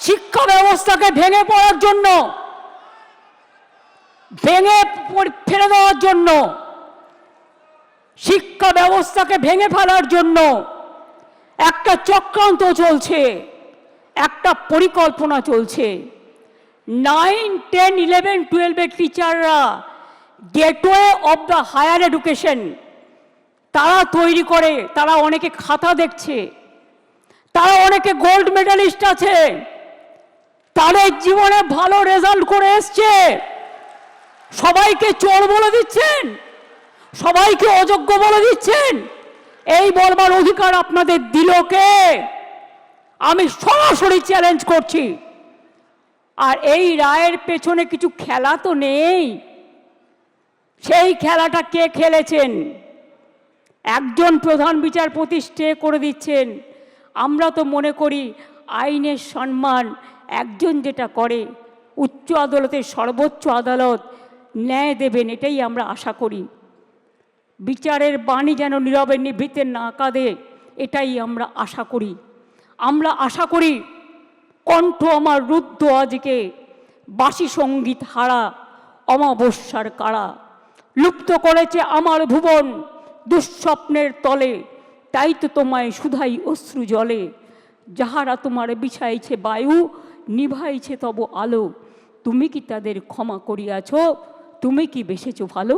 শিক্ষা ব্যবস্থাকে ভেঙে পড়ার জন্য, ভেঙে ফেলে দেওয়ার জন্য, শিক্ষা ব্যবস্থাকে ভেঙে ফেলার জন্য একটা চক্রান্ত চলছে, একটা পরিকল্পনা চলছে। 9, 10, 11, 12 টিচাররা gateway of the higher education তারা তৈরি করে। তারা অনেকে খাতা দেখছে, তারা অনেকে গোল্ড মেডালিস্ট আছে, তাদের জীবনে ভালো রেজাল্ট করে এসছে। সবাইকে চোর বলে দিচ্ছেন, সবাইকে অযোগ্য বলে দিচ্ছেন। এই বলবার অধিকার আপনাদের দিল কে? আমি সরাসরি চ্যালেঞ্জ করছি। আর এই রায়ের পেছনে কিছু খেলা তো নেই। সেই খেলাটা কে খেলেছেন? একজন প্রধান বিচারপতি স্টে করে দিচ্ছেন। আমরা তো মনে করি আইনের সম্মান একজন যেটা করে, উচ্চ আদালতের সর্বোচ্চ আদালত ন্যায় দেবেন, এটাই আমরা আশা করি। বিচারের বাণী যেন নীরবে নিভৃতে না কাঁদে, এটাই আমরা আশা করি। আমরা আশা করি কণ্ঠ আমার রুদ্ধ আজকে, বাসি সঙ্গীত হারা অমাবস্যার কাড়া। লুপ্ত করেছে আমার ভুবন দুঃস্বপ্নের তলে, তাই তো তোমায় শুধাই অশ্রু জলে। যাহারা তোমার বিছাইছে বায়ু, নিভাইছে তব আলো, তুমি কি তাদের ক্ষমা করিয়াছ? তুমি কি বেসেছ ভালো?